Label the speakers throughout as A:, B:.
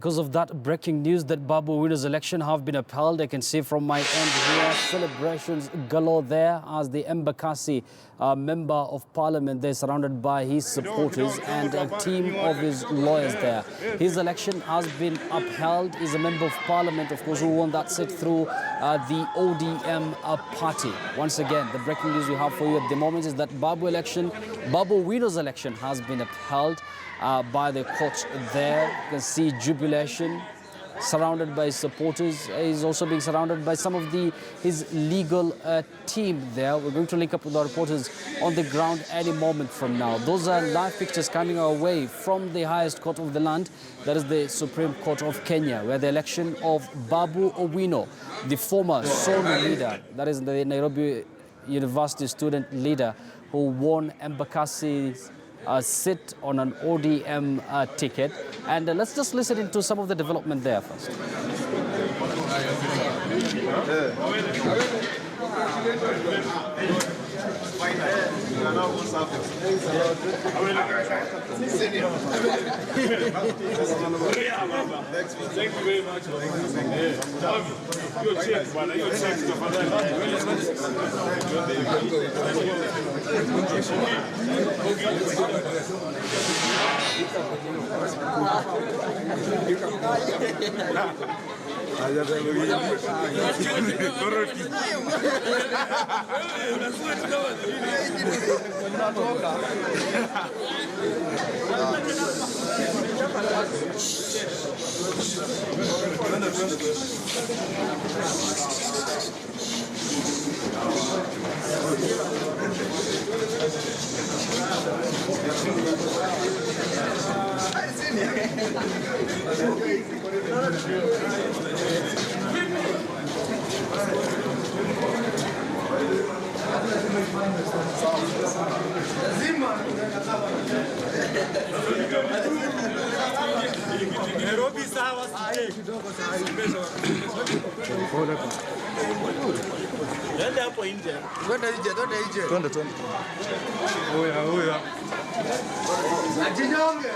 A: Because of that breaking news that Babu Owino's election have been upheld, I can see from my end here, celebrations galore there as the Embakasi member of parliament there, surrounded by his supporters and a team of his lawyers there. His election has been upheld. He's a member of parliament, of course, who won that seat through the ODM party. Once again, the breaking news we have for you at the moment is that Babu Owino's election has been upheld by the court there. You can see jubilation, surrounded by his supporters. He's also being surrounded by some of his legal team there. We're going to link up with our reporters on the ground any moment from now. Those are live pictures coming our way from the highest court of the land, that is the Supreme Court of Kenya, where the election of Babu Owino, the former SONU leader, that is the Nairobi University student leader who won Embakasi's sit on an ODM ticket. And let's just listen into some of the development there first.
B: Thank you very much. Nairobi sawa Twende hapo nje. Twende. Oya. Ajinyonge.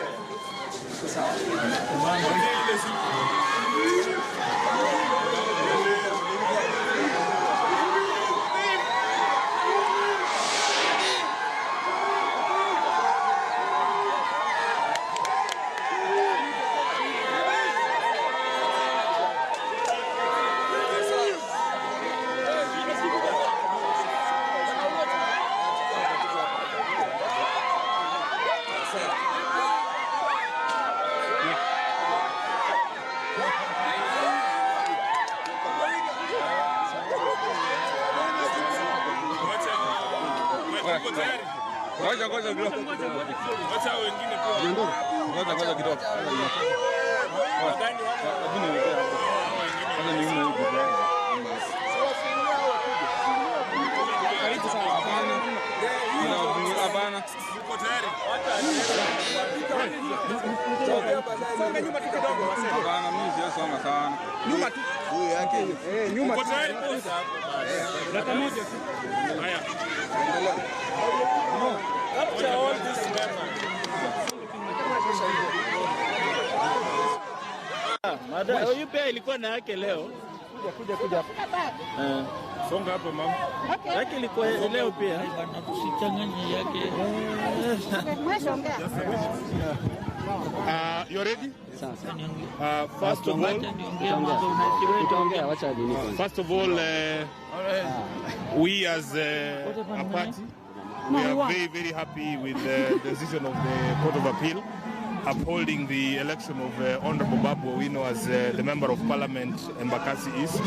B: Ngoja kidogo. Wacha wengine tu. Ngoja kidogo. Hapana. Uko tayari? Songa nyuma kidogo. Hapana, mimi sio sana. Nyuma tu. Huyu yake. Nyuma. Uko tayari? Dakika moja tu. Haya. Endelea. After all this mada huyu pia ilikuwa na yake leo. Kuja hapa. Songa hapo mama. Yake ilikuwa leo pia. Tusichanganye yake. You ready? First of all, we as a party, we are very, very happy with the decision of the Court of Appeal upholding the election of Honorable Babu Owino as the Member of Parliament Embakasi East.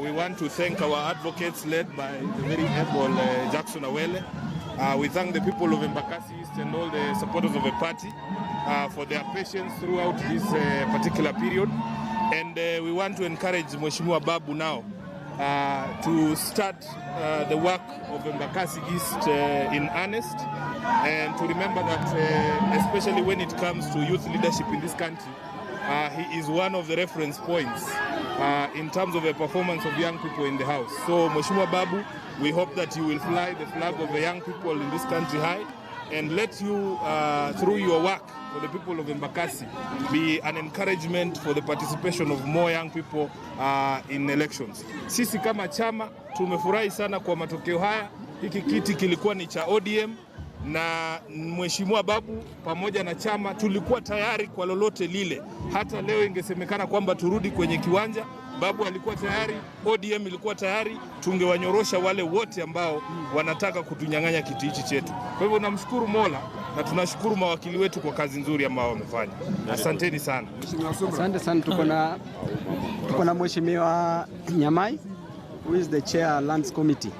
B: We want to thank our advocates led by the very able Jackson Awele. We thank the people of Embakasi East and all the supporters of the party for their patience throughout this particular period. And we want to encourage Mheshimiwa Babu now to start the work of Embakasi East in earnest, and to remember that especially when it comes to youth leadership in this country, he is one of the reference points in terms of the performance of young people in the house. So Mheshimiwa Babu, we hope that you will fly the flag of the young people in this country high, and let you, through your work for the people of Embakasi, be an encouragement for the participation of more young people in elections. Sisi kama chama tumefurahi sana kwa matokeo haya. Hiki kiti kilikuwa ni cha ODM na Mheshimiwa Babu pamoja na chama tulikuwa tayari kwa lolote lile. Hata leo ingesemekana kwamba turudi kwenye kiwanja, Babu alikuwa tayari, ODM ilikuwa tayari, tungewanyorosha wale wote ambao wanataka kutunyang'anya kiti hichi chetu. Kwa hivyo namshukuru Mola na tunashukuru mawakili wetu kwa kazi nzuri ambao wamefanya. Asanteni sana.
C: Asante sana. Tuko na Mheshimiwa Nyamai, who is the chair Lands Committee.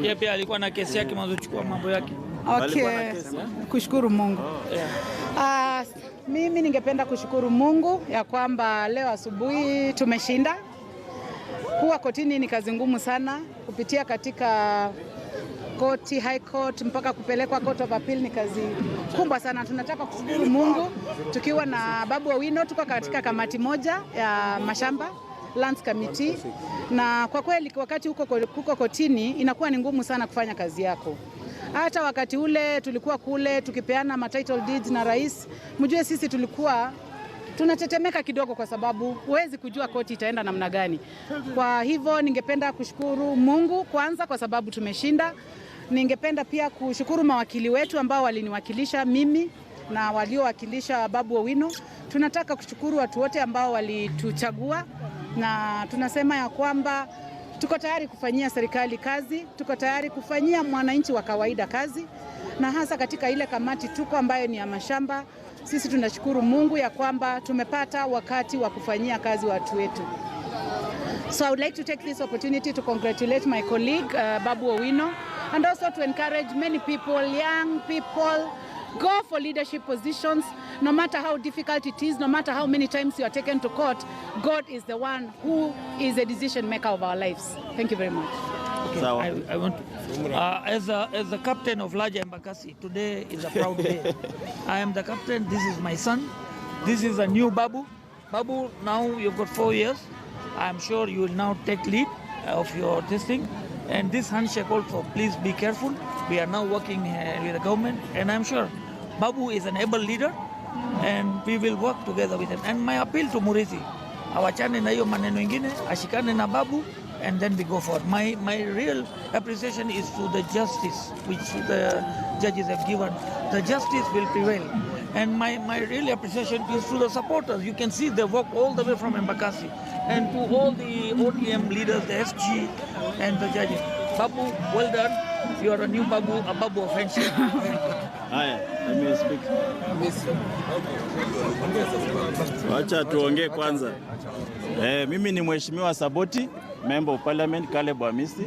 D: Yeye pia alikuwa na kesi yake mwanzo chukua mambo yake.
E: Okay. Kushukuru Mungu. Mimi ningependa kushukuru Mungu ya kwamba leo asubuhi tumeshinda. Kuwa kotini ni kazi ngumu sana, kupitia katika koti, high court mpaka kupelekwa court of appeal ni kazi kubwa sana. Tunataka kushukuru Mungu tukiwa na Babu Owino, tuko katika kamati moja ya mashamba Lands Committee, na kwa kweli wakati huko kotini inakuwa ni ngumu sana kufanya kazi yako. Hata wakati ule tulikuwa kule tukipeana ma title deeds na rais, mjue sisi tulikuwa tunatetemeka kidogo kwa sababu huwezi kujua koti itaenda namna gani. Kwa hivyo ningependa kushukuru Mungu kwanza kwa sababu tumeshinda. Ningependa pia kushukuru mawakili wetu ambao waliniwakilisha mimi na waliowakilisha Babu Owino. Tunataka kushukuru watu wote ambao walituchagua, na tunasema ya kwamba tuko tayari kufanyia serikali kazi, tuko tayari kufanyia mwananchi wa kawaida kazi, na hasa katika ile kamati tuko ambayo ni ya mashamba. Sisi tunashukuru Mungu ya kwamba tumepata wakati wa kufanyia kazi watu wetu. So I would like to take this opportunity to congratulate my colleague Babu Owino, and also to encourage many people, young people, go for leadership positions. No matter how difficult it is, no matter how many times you are taken to court, God is the one who is a decision maker of our lives. Thank you very much.
D: Okay. I want to, as the captain of Large Embakasi, today is a proud day. I am the captain. This is my son. This is a new Babu. Babu, now you've got 4 years. I am sure you will now take lead of your testing. And this handshake also, please be careful. We are now working with the government, and I'm sure Babu is an able leader, and we will work together with him. And my appeal to Murithi, awachane na hiyo maneno ingine, ashikane na Babu, and then we go forward. My real appreciation is to the justice which the judges have given. The justice will prevail. And my real appreciation is to the supporters. You can see they walk all the way from Embakasi. And to all the ODM leaders, the SG and the judges. Babu, well done. You are a new Babu, a Babu of friendship.
F: Haya, let me speak. Wacha tuongee kwanza. Mimi ni Mheshimiwa Saboti, Member of Parliament, Caleb Amisi.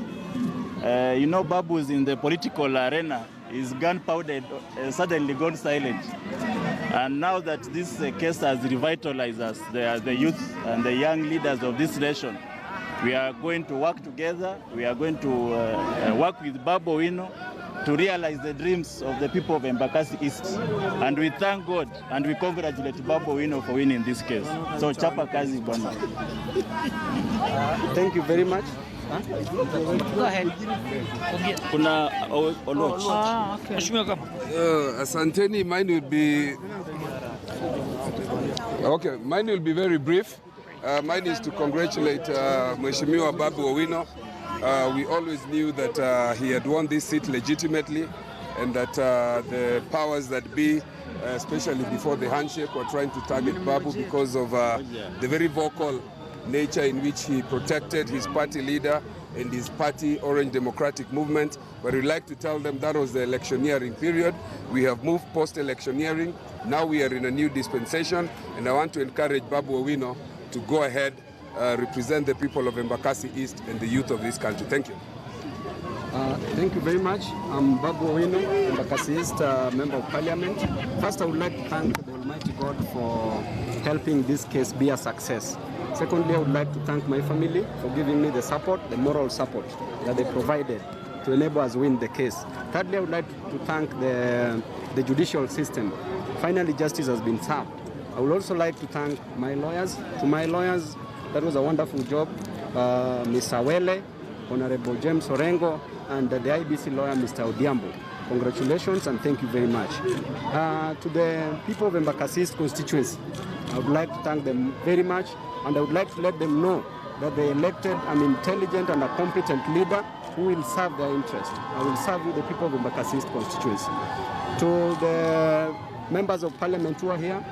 F: You know, Babu is in the political arena. His gunpowder suddenly gone silent. And now that this case has revitalized us, the youth and the young leaders of this nation, we are going to work together. We are going to work with Babu Owino to realize the dreams of the people of Embakasi East. And we thank God and we congratulate Babu Owino for winning this case. So chapa kazi bwana.
C: Thank you very much.
E: Go ahead.
F: Kuna
E: Okay.
G: Asanteni, mine will be very brief. Mine is to congratulate Mheshimiwa Babu Owino. We always knew that he had won this seat legitimately, and that the powers that be, especially before the handshake, were trying to target Babu because of the very vocal nature in which he protected his party leader and his party Orange Democratic Movement. But we'd like to tell them that was the electioneering period. We have moved post-electioneering. Now we are in a new dispensation, and I want to encourage Babu Owino to go ahead, represent the people of Embakasi East and the youth of this country. Thank you.
C: Thank you very much. I'm Babu Owino, Embakasi East Member of Parliament. First, I would like to thank the Almighty God for helping this case be a success. Secondly, I would like to thank my family for giving me the support, the moral support that they provided to enable us win the case. Thirdly, I would like to thank the judicial system. Finally, justice has been served. I would also like to thank my lawyers. To my lawyers, that was a wonderful job. Ms. Awele, Honorable James Orengo, and the IBC lawyer, Mr. Odiambo. Congratulations and thank you very much. To the people of Embakasi East constituency, I would like to thank them very much, and I would like to let them know that they elected an intelligent and a competent leader who will serve their interest. I will serve with the people of Embakasi East constituency. To the members of parliament who are here,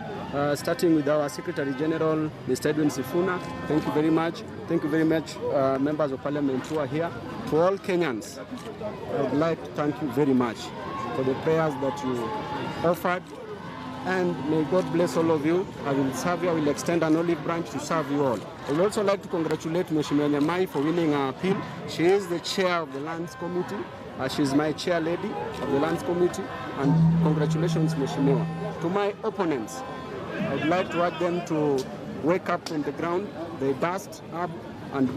C: starting with our Secretary General, Mr. Edwin Sifuna, thank you very much. Thank you very much, members of parliament who are here. To all Kenyans, I would like to thank you very much for the prayers that you offered, and may God bless all of you. I will serve you. I will extend an olive branch to serve you all. I would also like to congratulate Mheshimiwa Nyamai for winning our appeal. She is the chair of the Lands Committee. She is my chair lady of the Lands Committee, and congratulations, Mheshimiwa. To my opponents, I would like to urge them to wake up from the ground. They dust up and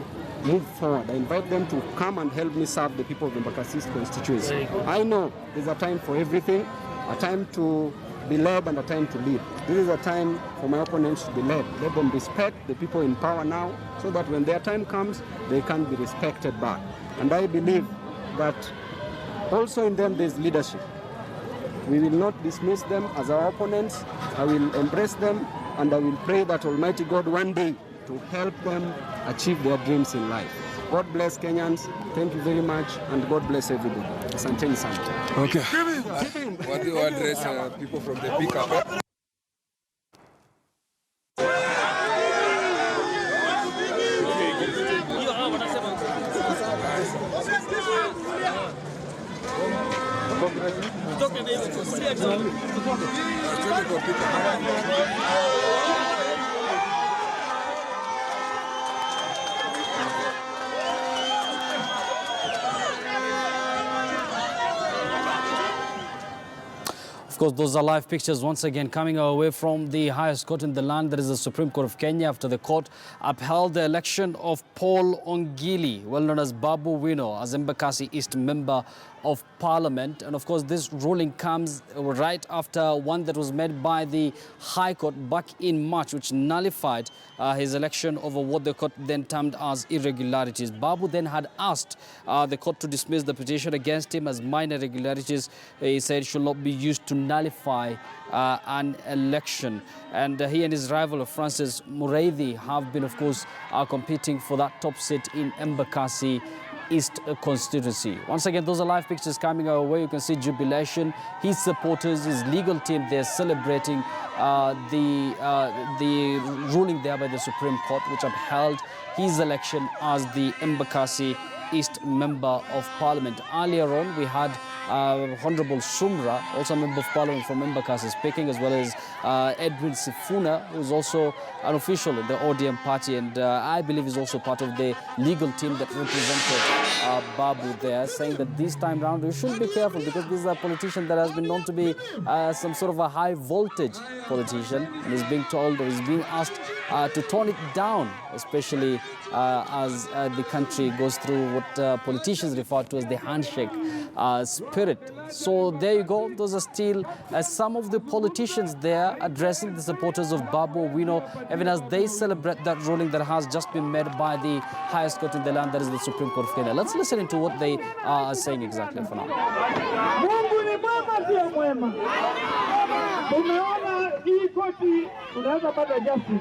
C: move forward. I invite them to come and help me serve the people of the Embakasi East constituency. I know there's a time for everything, a time to be led and a time to lead. This is a time for my opponents to be led. Let them respect the people in power now, so that when their time comes, they can be respected back. And I believe that also in them there's leadership. We will not dismiss them as our opponents. I will embrace them, and I will pray that Almighty God one day to help them achieve their dreams in life. God bless Kenyans. Thank you very much, and God bless everybody. Asanteni sana.
G: Okay. What do you address people from the pickup?
A: Of course, those are live pictures once again coming our way from the highest court in the land, that is the Supreme Court of Kenya, after the court upheld the election of Paul Ongili, well known as Babu Owino, as Embakasi East Member of Parliament. And of course, this ruling comes right after one that was made by the High Court back in March, which nullified his election over what the court then termed as irregularities. Babu then had asked the court to dismiss the petition against him as minor irregularities, he said, should not be used to nullify an election. And he and his rival, Francis Muriithi, have been, of course, competing for that top seat in Embakasi East constituency. Once again, those are live pictures coming our way. You can see jubilation. His supporters, his legal team, they're celebrating the ruling there by the Supreme Court, which upheld his election as the Embakasi East Member of Parliament. Earlier on, we had Honorable Sumra, also a Member of Parliament from Embakasi, speaking, as well as Edwin Sifuna, who is also an official in the ODM party, and I believe is also part of the legal team that represented Babu there, saying that this time round we should be careful, because this is a politician that has been known to be some sort of a high voltage politician, and is being told, or is being asked to tone it down, especially as the country goes through what politicians refer to as the handshake spirit. So there you go. Those are still some of the politicians there addressing the supporters of Babu Owino, even as they celebrate that ruling that has just been made by the highest court in the land, that is the Supreme Court of Kenya. Let's listen into what they are saying exactly for now.
H: Mungu ni mwema, sio mwema. Tumeona hii koti tunaweza pata justice.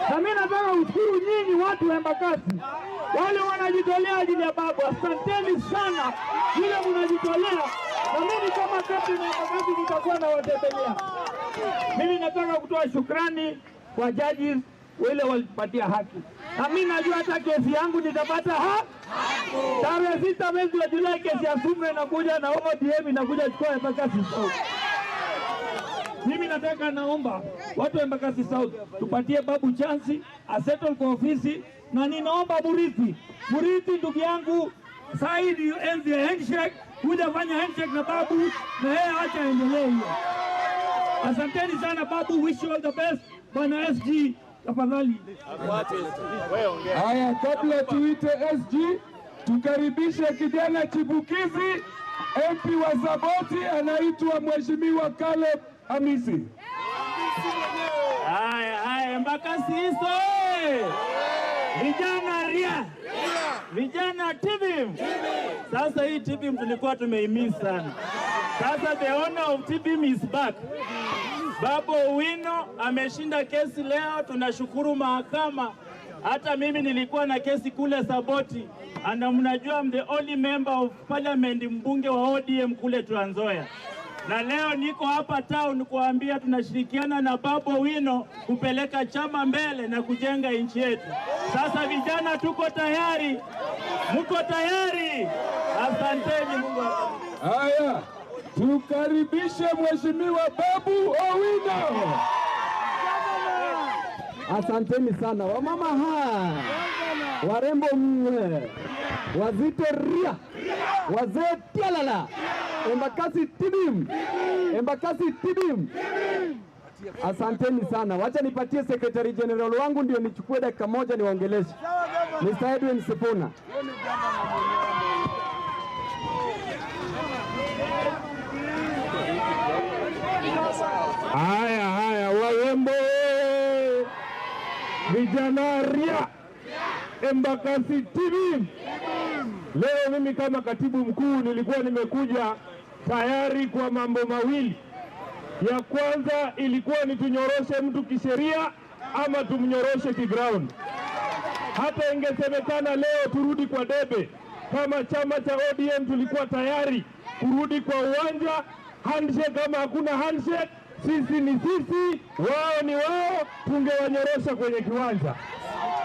H: Na mimi nataka ushukuru nyinyi watu wa Embakasi, wale wanajitolea ajili ya Babu. Asanteni sana vile mnajitolea, na mimi kama captain wa Embakasi nitakuwa na watembelea. Mimi nataka kutoa shukrani kwa judges wale walipatia haki. Na mimi najua hata kesi yangu nitapata haki. Tarehe 6 mwezi wa Julai kesi ya Sumre inakuja na ODM inakuja chukua Embakasi South. Mimi nataka naomba watu wa Embakasi South tupatie Babu chance asettle kwa ofisi, na ninaomba Muriithi ndugu yangu Saidi enzi ya handshake, kuja fanya handshake na Babu na yeye acha endelee hiyo. Asanteni sana Babu, wish you all the best. Bwana SG tafadhali.
I: Haya, kabla tuite SG, tukaribishe kijana chipukizi MP wa Saboti, anaitwa Mheshimiwa Caleb Hamisi.
H: Haya, Embakasi East. Vijana ria. Vijana TV. Sasa hii TV tulikuwa tumeimiss sana.
J: Sasa the owner of TBM is back. Babu Owino ameshinda kesi leo, tunashukuru mahakama. Hata mimi nilikuwa na kesi kule Saboti, na mnajua I'm the only member of parliament, mbunge wa ODM kule Trans Nzoia. Na leo niko hapa town kuambia tunashirikiana na Babu Owino kupeleka chama mbele na kujenga nchi yetu. Sasa vijana tuko tayari. Mko tayari? Asanteni Mungu.
I: Haya, tukaribishe Mheshimiwa Babu Owino.
C: Asanteni sana wamama, warembo mwe, wazito ria, wazee tialala, Embakasi TBM, Embakasi TBM. Asanteni sana. Wacha nipatie Secretary General wangu ndio nichukue dakika moja niwaongeleshe. Mr. Edwin Sifuna.
I: Haya, warembo, vijana ria, Embakasi TBM. Leo mimi kama katibu mkuu nilikuwa nimekuja tayari kwa mambo mawili. Ya kwanza ilikuwa ni tunyoroshe mtu kisheria ama tumnyoroshe kiground. Hata ingesemekana leo turudi kwa debe, kama chama cha ODM tulikuwa tayari kurudi kwa uwanja. Handshake kama hakuna handshake, sisi ni sisi, wao ni wao, tungewanyorosha kwenye kiwanja.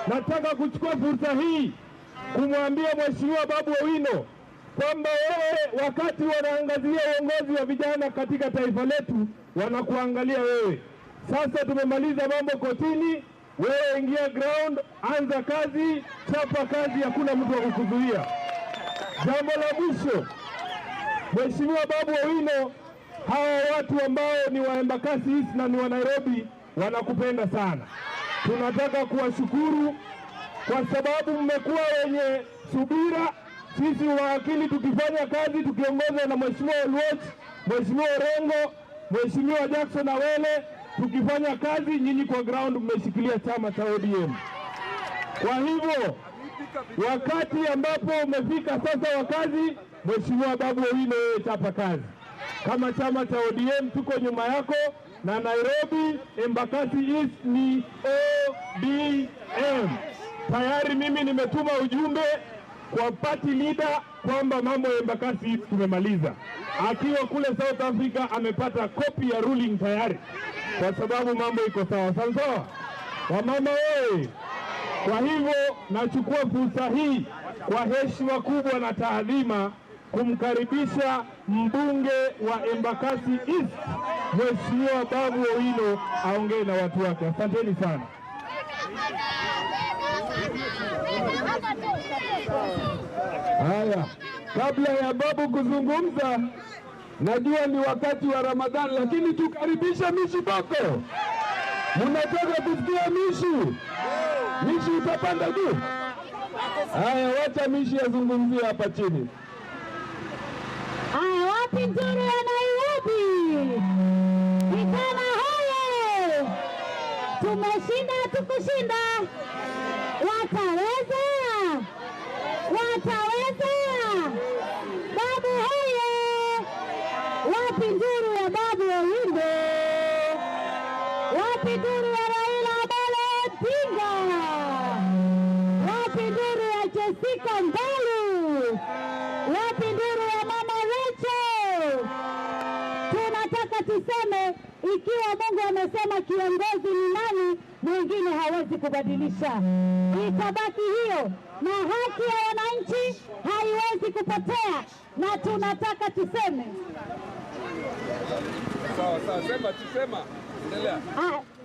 I: Nataka kuchukua fursa hii kumwambia Mheshimiwa Babu Owino kwamba wewe, wakati wanaangazia uongozi wa vijana katika taifa letu, wanakuangalia wewe. Sasa tumemaliza mambo kotini, wewe ingia ground, anza kazi, chapa kazi, hakuna mtu wa kukuzuia. Jambo la mwisho, Mheshimiwa Babu Owino, hawa watu ambao ni wa Embakasi East na ni wa Nairobi wanakupenda sana. Tunataka kuwashukuru kwa sababu mmekuwa wenye subira. Sisi mawakili tukifanya kazi tukiongozwa na Mheshimiwa Oluoch, Mheshimiwa Orengo, Mheshimiwa Jackson Awele, tukifanya kazi, nyinyi kwa ground mmeshikilia chama cha ODM. Kwa hivyo wakati ambapo umefika sasa wa kazi, Mheshimiwa Babu Owino, wewe chapa kazi. Kama chama cha ODM tuko nyuma yako, na Nairobi Embakasi East ni ODM. Tayari mimi nimetuma ujumbe kwa party leader kwamba mambo ya Embakasi East tumemaliza. Akiwa kule South Africa amepata copy ya ruling tayari, kwa sababu mambo iko sawa sawa. Wamama wewe, kwa hivyo nachukua fursa hii kwa heshima kubwa na taadhima kumkaribisha mbunge wa Embakasi East Mheshimiwa Babu Owino aongee na watu wake. Asanteni sana. Haya, kabla ya Babu kuzungumza, najua ni wakati wa Ramadhani, lakini tukaribishe Mishi Boko. Mnataka kusikia Mishi? Mishi utapanda juu. Haya, wacha Mishi azungumzie hapa chini.
K: Haya, wapi nzuri ya Nairobi? Vijana hoye! Tumeshinda tukushinda. Wataweza? Wataweza? Babu hoye! Wapi nzuri ya Babu Owino? Wapi nzuri ya Raila Amolo Odinga? Wapi nzuri ya Jessica Mbalu? Wapi nzuri ya Mama Rachel? Tunataka tuseme, ikiwa Mungu amesema kiongozi ni nani, mwingine hawezi kubadilisha. Itabaki hiyo, na haki ya wananchi haiwezi kupotea, na tunataka tuseme.
G: Sawa, tusema. Endelea.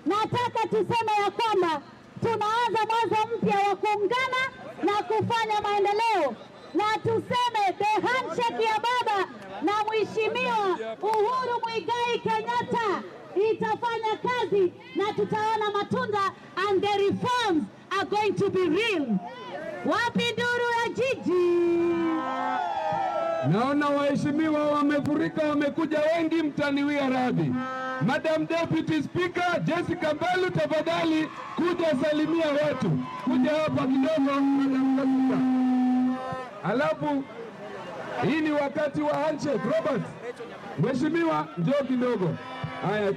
K: Nataka tuseme ya kwamba tunaanza mwanzo mpya wa kuungana na kufanya maendeleo, na tuseme the handshake ya baba na Mheshimiwa Uhuru Muigai Kenyatta itafanya kazi, na tutaona matunda, and the reforms are going to be real. Wapi nduru ya jiji?
I: Naona waheshimiwa wamefurika, wamekuja wengi, mtaniwia radhi. Madam Deputy Speaker Jessica Mbalu, tafadhali kuja salimia watu. Kuja hapa kidogo Madam Speaker. Alafu hii ni wakati wa handshake. Robert. Mheshimiwa, njoo kidogo. Haya.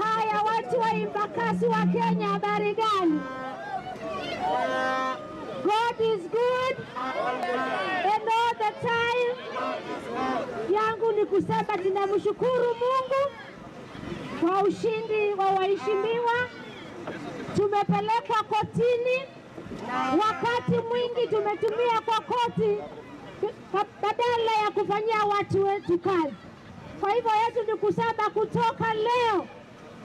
K: Haya, watu wa Embakasi wa Kenya, habari gani? God is good and all the time. Yangu ni kusema tunamshukuru Mungu kwa ushindi wa waheshimiwa. Tumepelekwa kotini, wakati mwingi tumetumia kwa koti badala ya kufanyia watu wetu kazi. Kwa hivyo yetu ni kusema kutoka leo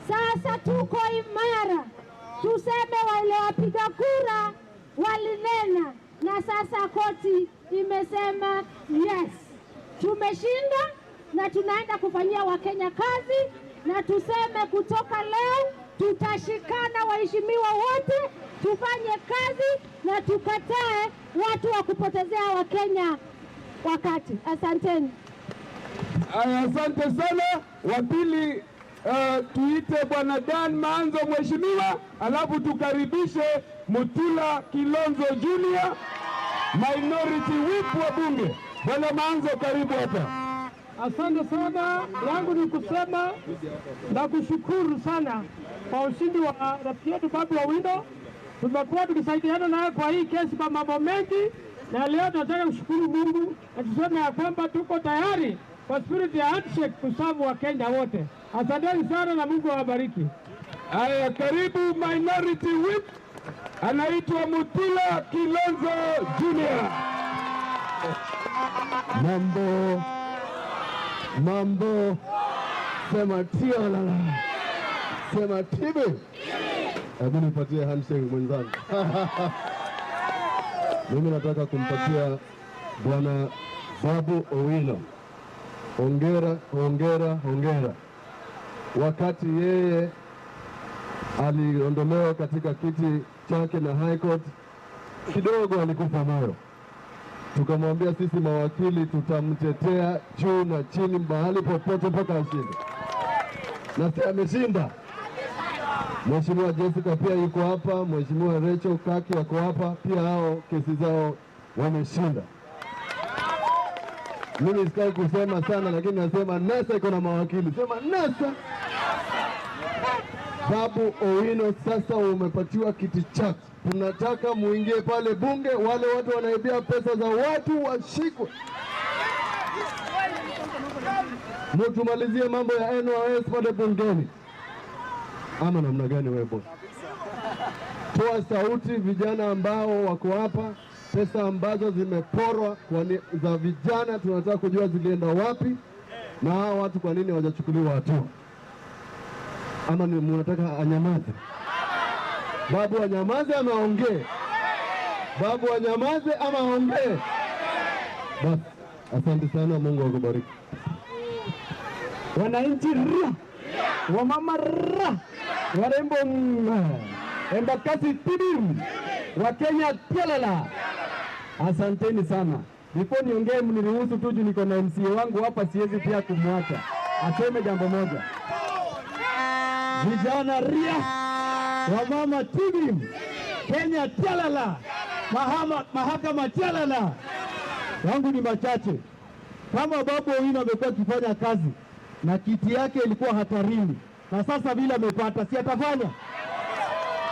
K: sasa tuko imara, tuseme wale wapiga kura walinena na sasa koti imesema yes, tumeshinda na tunaenda kufanyia Wakenya kazi, na tuseme kutoka leo tutashikana waheshimiwa wote tufanye kazi na tukatae watu wa kupotezea Wakenya wakati. Asanteni.
I: Asante sana. Wa pili tuite Bwana Dan Maanzo mheshimiwa, alafu tukaribishe Mutula Kilonzo Junior, minority whip wa bunge. Bwana Maanzo, karibu hapa.
L: Asante sana. Yangu ni kusema na kushukuru sana kwa ushindi wa rafiki yetu Babu Owino. Tumekuwa tukisaidiana naye kwa hii kesi kwa mambo mengi, na leo tunataka kushukuru Mungu na tuseme ya kwamba tuko tayari kwa spirit ya handshake kusavu wa Kenya wote. Asanteni sana na Mungu awabariki.
I: Haya, karibu minority whip, anaitwa Mutula Kilonzo Junior. Mambo, sema tialala, sema tibe. Hebu nipatie handshake mwenzangu. Mimi nataka kumpatia Bwana Babu Owino hongera. Wakati yeye aliondolewa katika kiti chake na High Court, kidogo alikufa moyo. Tukamwambia sisi mawakili tutamtetea juu na chini, mahali popote mpaka ashinde, na si ameshinda. Mheshimiwa Jessica pia yuko hapa, Mheshimiwa Rachel Kaki yako hapa pia, hao kesi zao wameshinda. Mimi sikai kusema sana, lakini nasema NASA iko na mawakili. Sema NASA. Babu Owino, sasa umepatiwa kiti chako. Tunataka muingie pale bunge, wale watu wanaibia pesa za watu washikwe. Mtumalizie mambo ya NYS pale bungeni. Ama namna gani wewe boss? Toa sauti vijana ambao wako hapa, pesa ambazo zimeporwa za vijana, tunataka kujua zilienda wapi, na hao watu kwa nini hawajachukuliwa hatua. Ama ni mnataka anyamaze? Babu anyamaze ama aongee? Babu anyamaze ama aongee? Basi, asante sana, Mungu akubariki.
L: Wananchi wamama warembo Embakasi tibimu wa Kenya tialala, asanteni sana. Before niongee, mniruhusu tu juu niko na MCA wangu hapa, siwezi pia kumwacha aseme jambo moja. Vijana wamama tibimu Kenya tialala, mahakama tialala. Yangu ni machache. Kama Babu Owino amekuwa akifanya kazi na kiti yake ilikuwa hatarini, na sasa vile amepata, si atafanya?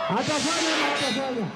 L: Atafanya na atafanya.